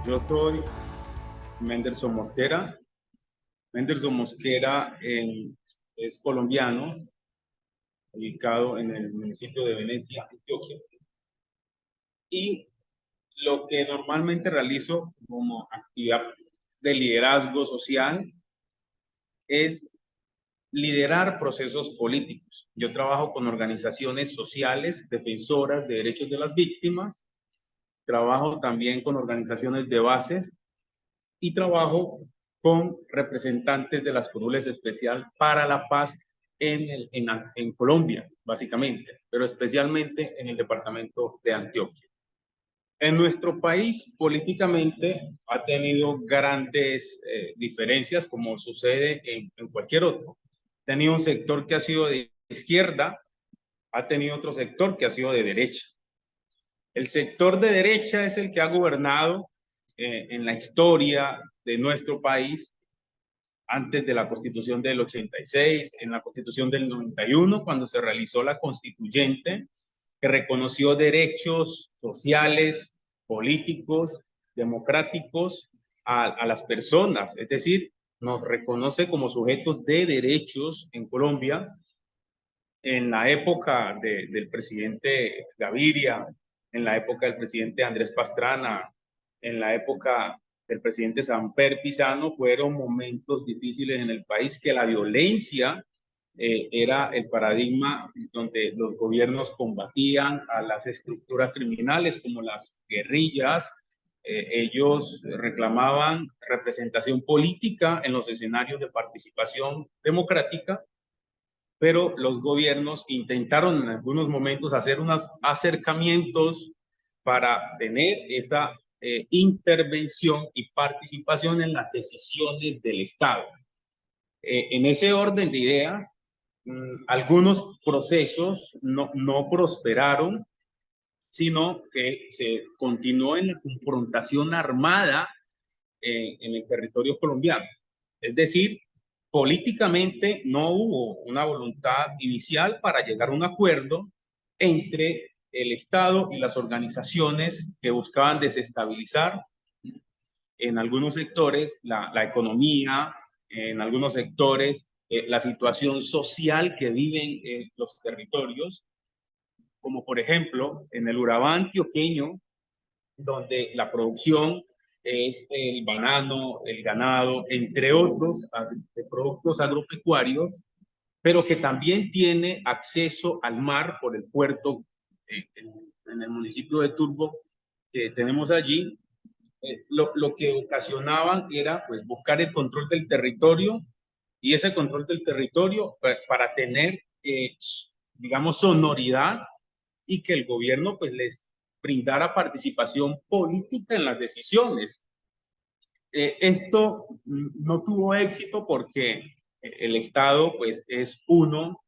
Yo soy Menderson Mosquera. Menderson Mosquera es colombiano, ubicado en el municipio de Venecia, Antioquia. Y lo que normalmente realizo como actividad de liderazgo social es liderar procesos políticos. Yo trabajo con organizaciones sociales, defensoras de derechos de las víctimas, trabajo también con organizaciones de bases y trabajo con representantes de las curules especial para la paz en Colombia, básicamente, pero especialmente en el departamento de Antioquia. En nuestro país, políticamente, ha tenido grandes diferencias, como sucede en cualquier otro. Ha tenido un sector que ha sido de izquierda, ha tenido otro sector que ha sido de derecha. El sector de derecha es el que ha gobernado en la historia de nuestro país antes de la Constitución del 86, en la Constitución del 91, cuando se realizó la constituyente, que reconoció derechos sociales, políticos, democráticos a las personas. Es decir, nos reconoce como sujetos de derechos en Colombia. En la época del presidente Gaviria, en la época del presidente Andrés Pastrana, en la época del presidente Samper Pizano, fueron momentos difíciles en el país, que la violencia era el paradigma donde los gobiernos combatían a las estructuras criminales como las guerrillas. Ellos reclamaban representación política en los escenarios de participación democrática, pero los gobiernos intentaron en algunos momentos hacer unos acercamientos para tener esa intervención y participación en las decisiones del Estado. En ese orden de ideas, algunos procesos no prosperaron, sino que se continuó en la confrontación armada en el territorio colombiano. Es decir, políticamente no hubo una voluntad inicial para llegar a un acuerdo entre el Estado y las organizaciones que buscaban desestabilizar en algunos sectores la economía, en algunos sectores la situación social que viven los territorios, como por ejemplo en el Urabá antioqueño, donde la producción es el banano, el ganado, entre otros de productos agropecuarios, pero que también tiene acceso al mar por el puerto en el municipio de Turbo que tenemos allí. Lo que ocasionaban era pues buscar el control del territorio, y ese control del territorio para tener, digamos, sonoridad, y que el gobierno pues les brindara participación política en las decisiones. Esto no tuvo éxito porque el Estado pues es uno,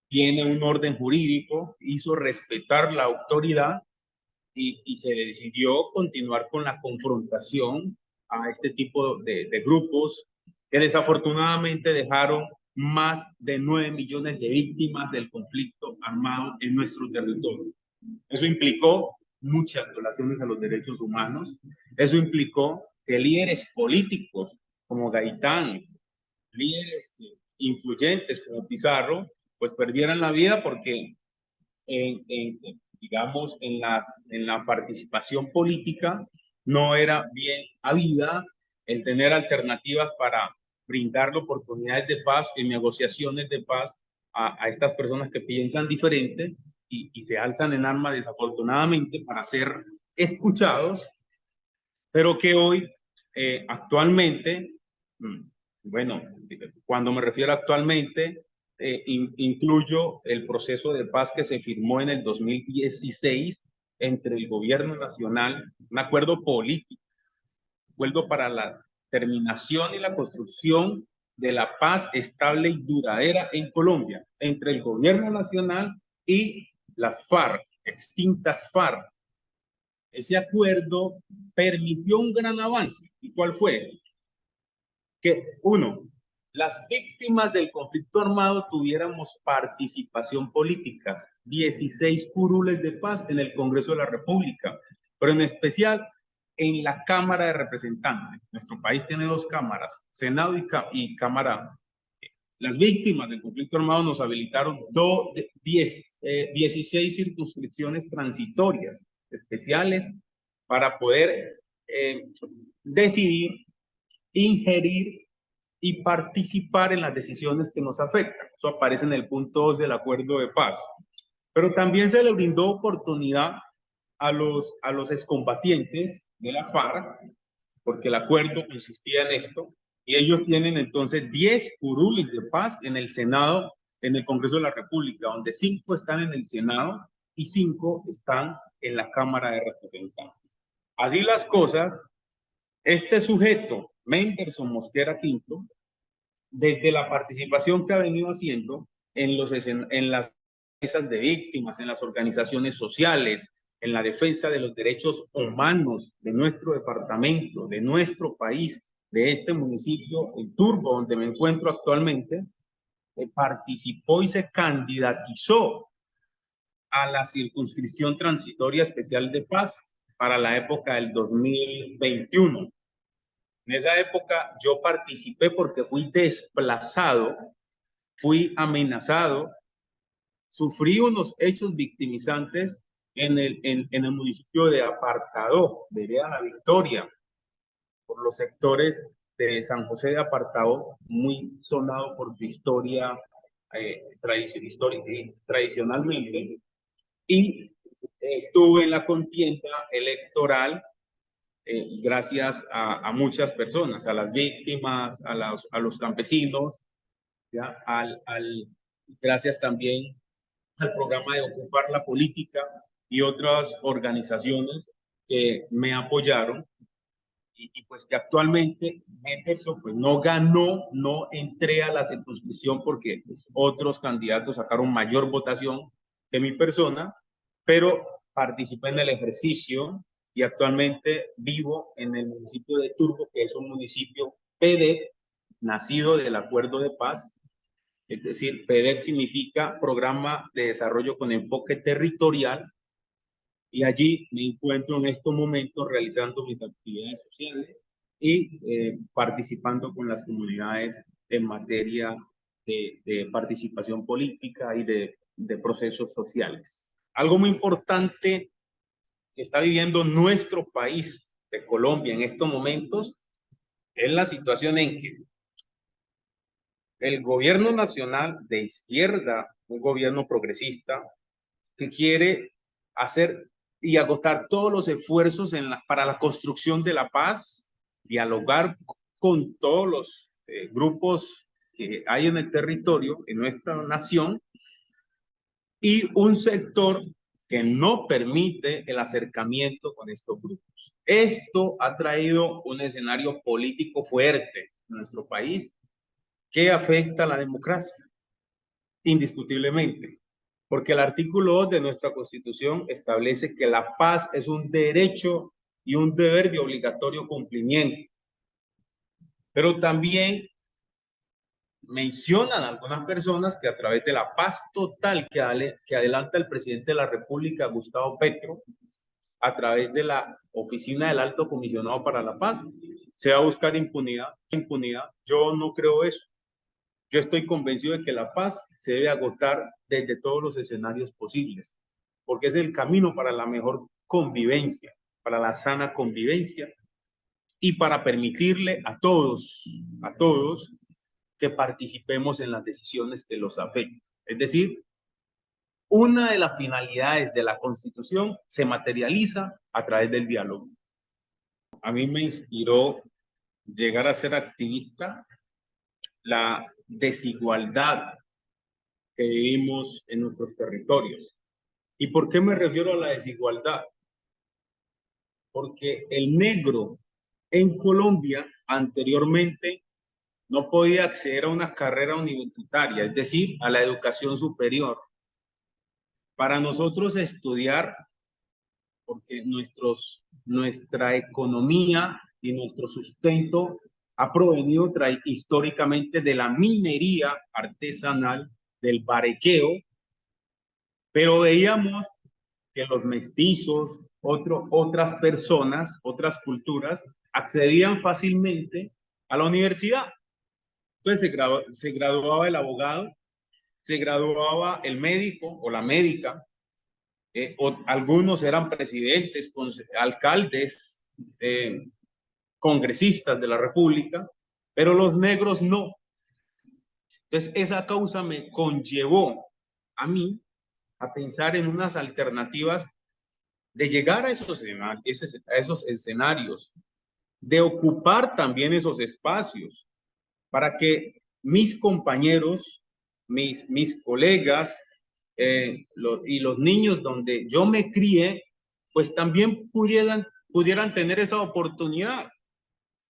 tiene un orden jurídico, hizo respetar la autoridad y se decidió continuar con la confrontación a este tipo de grupos que desafortunadamente dejaron más de 9 millones de víctimas del conflicto armado en nuestro territorio. Eso implicó muchas violaciones a los derechos humanos. Eso implicó que líderes políticos como Gaitán, líderes influyentes como Pizarro, pues perdieran la vida porque digamos, en la participación política no era bien habida el tener alternativas para brindar oportunidades de paz y negociaciones de paz a estas personas que piensan diferente y se alzan en armas desafortunadamente para ser escuchados, pero que hoy actualmente, bueno, cuando me refiero a actualmente, incluyo el proceso de paz que se firmó en el 2016 entre el gobierno nacional, un acuerdo político, acuerdo para la terminación y la construcción de la paz estable y duradera en Colombia, entre el gobierno nacional y las FARC, extintas FARC. Ese acuerdo permitió un gran avance. ¿Y cuál fue? Que uno, las víctimas del conflicto armado tuviéramos participación política, 16 curules de paz en el Congreso de la República, pero en especial en la Cámara de Representantes. Nuestro país tiene dos cámaras, Senado y Cámara. Las víctimas del conflicto armado nos habilitaron 16 circunscripciones transitorias especiales para poder decidir, ingerir y participar en las decisiones que nos afectan. Eso aparece en el punto 2 del acuerdo de paz. Pero también se le brindó oportunidad a los excombatientes de la FARC, porque el acuerdo consistía en esto, y ellos tienen entonces 10 curules de paz en el Senado, en el Congreso de la República, donde 5 están en el Senado y 5 están en la Cámara de Representantes. Así las cosas, este sujeto, Menderson Mosquera Quinto, desde la participación que ha venido haciendo en las mesas de víctimas, en las organizaciones sociales, en la defensa de los derechos humanos de nuestro departamento, de nuestro país, de este municipio, el Turbo, donde me encuentro actualmente, participó y se candidatizó a la circunscripción transitoria especial de paz para la época del 2021. En esa época yo participé porque fui desplazado, fui amenazado, sufrí unos hechos victimizantes en el municipio de Apartadó, de Vereda La Victoria, por los sectores de San José de Apartadó, muy sonado por su historia, tradicionalmente, y estuve en la contienda electoral gracias a muchas personas, a las víctimas, a los campesinos, ¿ya? Gracias también al programa de Ocupar la Política y otras organizaciones que me apoyaron y pues que actualmente Henderson pues no ganó, no entré a la circunscripción porque pues, otros candidatos sacaron mayor votación que mi persona, pero participé en el ejercicio y actualmente vivo en el municipio de Turbo, que es un municipio PEDET, nacido del Acuerdo de Paz. Es decir, PEDET significa Programa de Desarrollo con Enfoque Territorial, y allí me encuentro en estos momentos realizando mis actividades sociales y participando con las comunidades en materia de participación política y de procesos sociales. Algo muy importante que está viviendo nuestro país de Colombia en estos momentos es la situación en que el gobierno nacional de izquierda, un gobierno progresista, que quiere hacer y agotar todos los esfuerzos para la construcción de la paz, dialogar con todos los grupos que hay en el territorio, en nuestra nación, y un sector que no permite el acercamiento con estos grupos. Esto ha traído un escenario político fuerte en nuestro país que afecta a la democracia, indiscutiblemente, porque el artículo 2 de nuestra Constitución establece que la paz es un derecho y un deber de obligatorio cumplimiento. Pero también mencionan algunas personas que a través de la paz total que adelanta el presidente de la República, Gustavo Petro, a través de la Oficina del Alto Comisionado para la Paz, se va a buscar impunidad. Yo no creo eso. Yo estoy convencido de que la paz se debe agotar desde todos los escenarios posibles, porque es el camino para la mejor convivencia, para la sana convivencia y para permitirle a todos, que participemos en las decisiones que los afectan. Es decir, una de las finalidades de la Constitución se materializa a través del diálogo. A mí me inspiró llegar a ser activista la desigualdad que vivimos en nuestros territorios. ¿Y por qué me refiero a la desigualdad? Porque el negro en Colombia anteriormente no podía acceder a una carrera universitaria, es decir, a la educación superior. Para nosotros estudiar, porque nuestra economía y nuestro sustento ha provenido históricamente de la minería artesanal, del barequeo, pero veíamos que los mestizos, otras personas, otras culturas, accedían fácilmente a la universidad. Entonces se graduaba el abogado, se graduaba el médico o la médica, algunos eran presidentes, alcaldes, congresistas de la República, pero los negros no. Entonces esa causa me conllevó a mí a pensar en unas alternativas de llegar a esos escenarios, de ocupar también esos espacios, para que mis compañeros, mis colegas y los niños donde yo me crié, pues también pudieran tener esa oportunidad.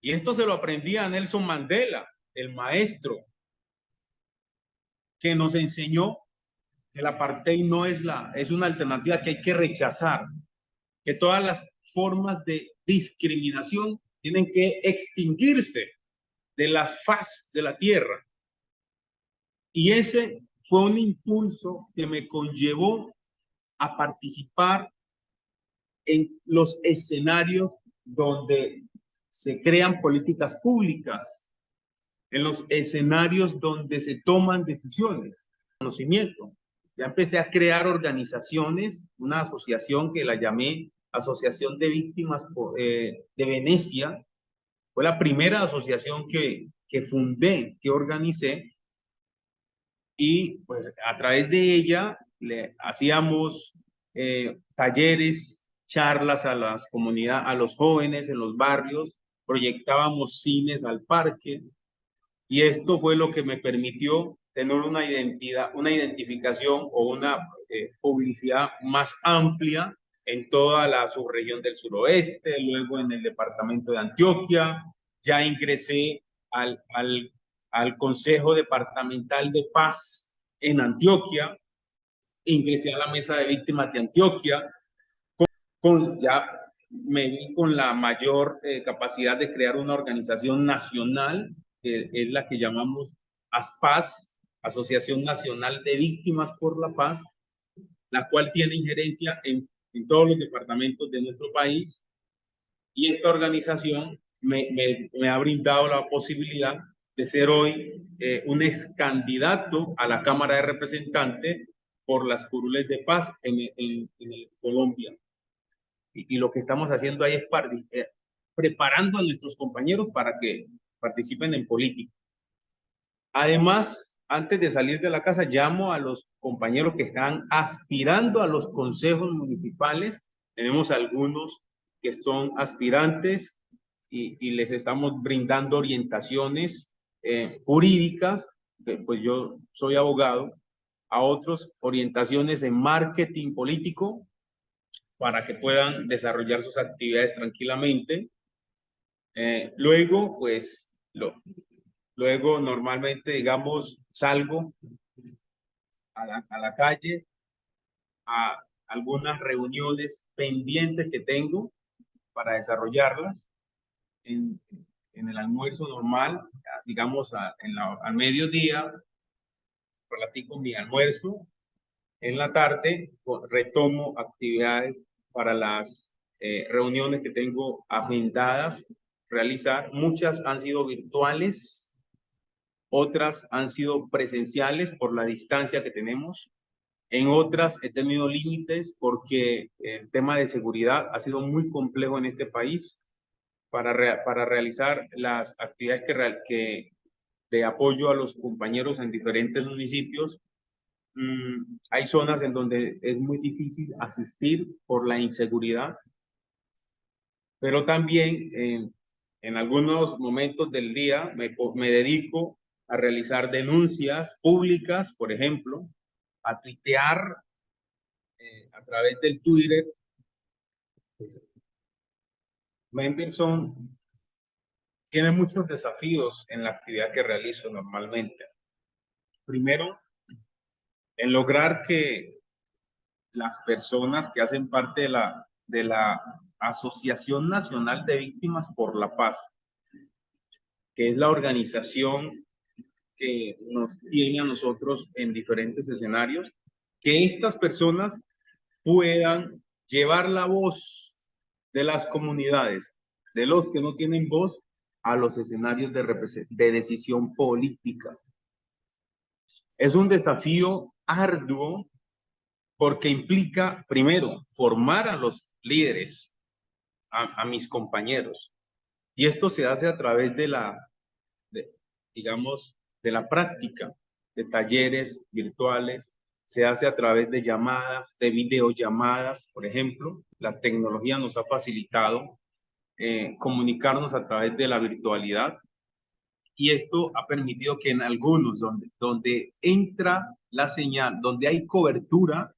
Y esto se lo aprendí a Nelson Mandela, el maestro, que nos enseñó que el apartheid no es una alternativa que hay que rechazar, que todas las formas de discriminación tienen que extinguirse de las faz de la tierra. Y ese fue un impulso que me conllevó a participar en los escenarios donde se crean políticas públicas, en los escenarios donde se toman decisiones, conocimiento. Ya empecé a crear organizaciones, una asociación que la llamé Asociación de Víctimas de Venecia. Fue la primera asociación que fundé, que organicé, y pues a través de ella le hacíamos talleres, charlas a las comunidades, a los jóvenes en los barrios, proyectábamos cines al parque, y esto fue lo que me permitió tener una identidad, una identificación o una publicidad más amplia en toda la subregión del suroeste, luego en el departamento de Antioquia. Ya ingresé al Consejo Departamental de Paz en Antioquia, ingresé a la Mesa de Víctimas de Antioquia, ya me vi con la mayor capacidad de crear una organización nacional, que es la que llamamos ASPAZ, Asociación Nacional de Víctimas por la Paz, la cual tiene injerencia en todos los departamentos de nuestro país, y esta organización me ha brindado la posibilidad de ser hoy un ex candidato a la Cámara de Representantes por las curules de paz en Colombia. Y lo que estamos haciendo ahí es preparando a nuestros compañeros para que participen en política. Además, antes de salir de la casa, llamo a los compañeros que están aspirando a los consejos municipales. Tenemos algunos que son aspirantes y les estamos brindando orientaciones jurídicas, pues yo soy abogado, a otros orientaciones en marketing político, para que puedan desarrollar sus actividades tranquilamente. Luego, pues, luego normalmente, digamos, salgo a la calle, a algunas reuniones pendientes que tengo para desarrollarlas en el almuerzo normal, digamos, al mediodía, platico mi almuerzo. En la tarde retomo actividades para las reuniones que tengo agendadas realizar. Muchas han sido virtuales, otras han sido presenciales por la distancia que tenemos. En otras he tenido límites porque el tema de seguridad ha sido muy complejo en este país para realizar las actividades de apoyo a los compañeros en diferentes municipios. Hay zonas en donde es muy difícil asistir por la inseguridad, pero también en algunos momentos del día me dedico a realizar denuncias públicas, por ejemplo, a tuitear a través del Twitter. Mendelsohn tiene muchos desafíos en la actividad que realizo normalmente. Primero, en lograr que las personas que hacen parte de la Asociación Nacional de Víctimas por la Paz, que es la organización que nos tiene a nosotros en diferentes escenarios, que estas personas puedan llevar la voz de las comunidades, de los que no tienen voz, a los escenarios de decisión política. Es un desafío arduo porque implica, primero, formar a los líderes, a mis compañeros. Y esto se hace a través de digamos, de la práctica, de talleres virtuales, se hace a través de llamadas, de videollamadas, por ejemplo. La tecnología nos ha facilitado comunicarnos a través de la virtualidad. Y esto ha permitido que en algunos, donde entra la señal, donde hay cobertura,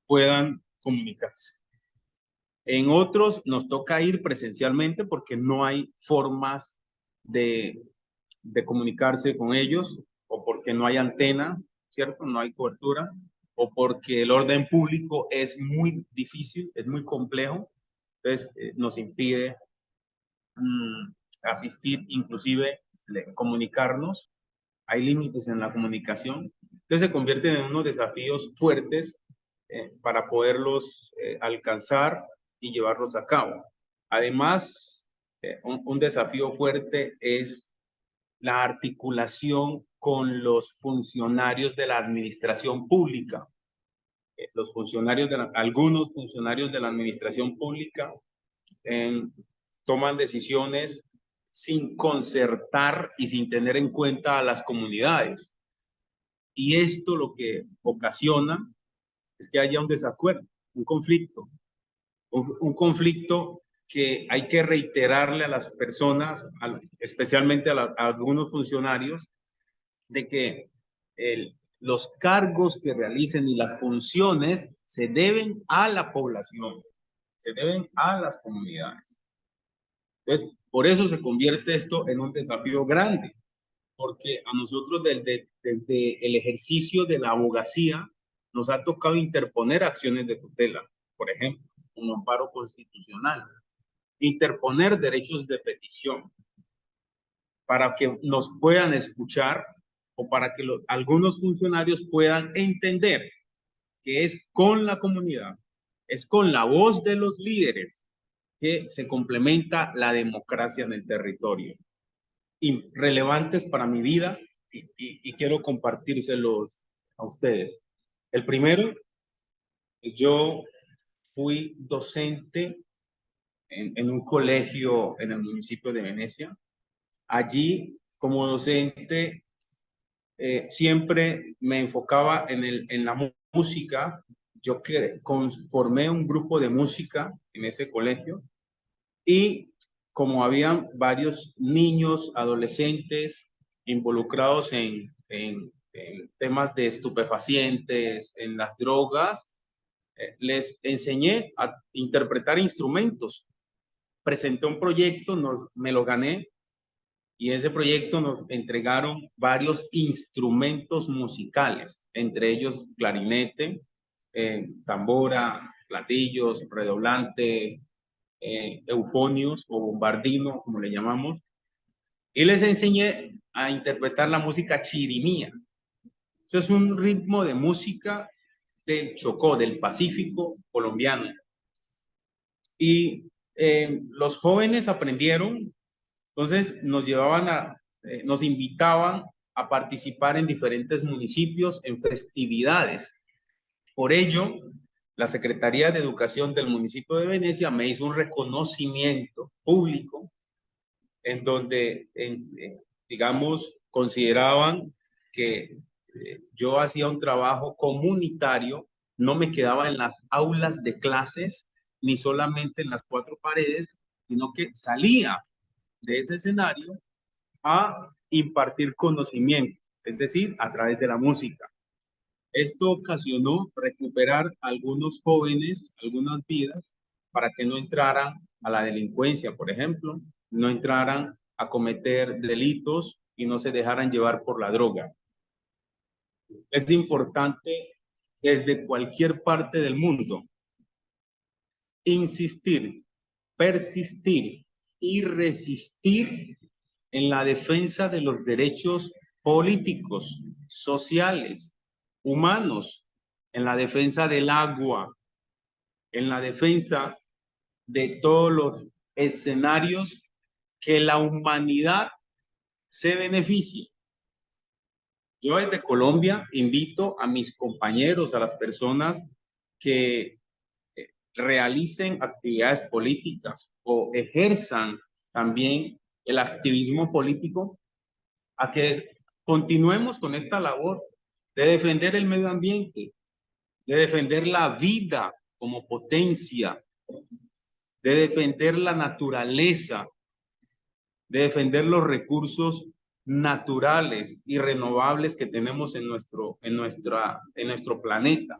puedan comunicarse. En otros nos toca ir presencialmente porque no hay formas de comunicarse con ellos, o porque no hay antena, ¿cierto? No hay cobertura, o porque el orden público es muy difícil, es muy complejo, entonces nos impide asistir, inclusive comunicarnos. Hay límites en la comunicación, entonces se convierten en unos desafíos fuertes para poderlos alcanzar y llevarlos a cabo. Además, un desafío fuerte es la articulación con los funcionarios de la administración pública. Algunos funcionarios de la administración pública toman decisiones sin concertar y sin tener en cuenta a las comunidades. Y esto lo que ocasiona es que haya un desacuerdo, un conflicto, un conflicto que hay que reiterarle a las personas, especialmente a algunos funcionarios, de que los cargos que realicen y las funciones se deben a la población, se deben a las comunidades. Entonces, por eso se convierte esto en un desafío grande, porque a nosotros desde el ejercicio de la abogacía nos ha tocado interponer acciones de tutela, por ejemplo, un amparo constitucional, interponer derechos de petición para que nos puedan escuchar o para que algunos funcionarios puedan entender que es con la comunidad, es con la voz de los líderes que se complementa la democracia en el territorio. Y relevantes para mi vida y quiero compartírselos a ustedes. El primero, yo fui docente en un colegio en el municipio de Venecia. Allí, como docente, siempre me enfocaba en la música. Yo formé un grupo de música en ese colegio y como habían varios niños, adolescentes involucrados en temas de estupefacientes, en las drogas, les enseñé a interpretar instrumentos. Presenté un proyecto, me lo gané, y en ese proyecto nos entregaron varios instrumentos musicales, entre ellos clarinete, tambora, platillos, redoblante, eufonios o bombardino, como le llamamos, y les enseñé a interpretar la música chirimía. Eso es un ritmo de música del Chocó, del Pacífico colombiano. Y los jóvenes aprendieron, entonces nos invitaban a participar en diferentes municipios, en festividades. Por ello, la Secretaría de Educación del municipio de Venecia me hizo un reconocimiento público en donde, digamos, consideraban que yo hacía un trabajo comunitario, no me quedaba en las aulas de clases, ni solamente en las cuatro paredes, sino que salía de ese escenario a impartir conocimiento, es decir, a través de la música. Esto ocasionó recuperar algunos jóvenes, algunas vidas, para que no entraran a la delincuencia, por ejemplo, no entraran a cometer delitos y no se dejaran llevar por la droga. Es importante desde cualquier parte del mundo insistir, persistir y resistir en la defensa de los derechos políticos, sociales, humanos, en la defensa del agua, en la defensa de todos los escenarios que la humanidad se beneficie. Yo desde Colombia invito a mis compañeros, a las personas que realicen actividades políticas o ejerzan también el activismo político, a que continuemos con esta labor de defender el medio ambiente, de defender la vida como potencia, de defender la naturaleza, de defender los recursos naturales y renovables que tenemos en nuestro planeta.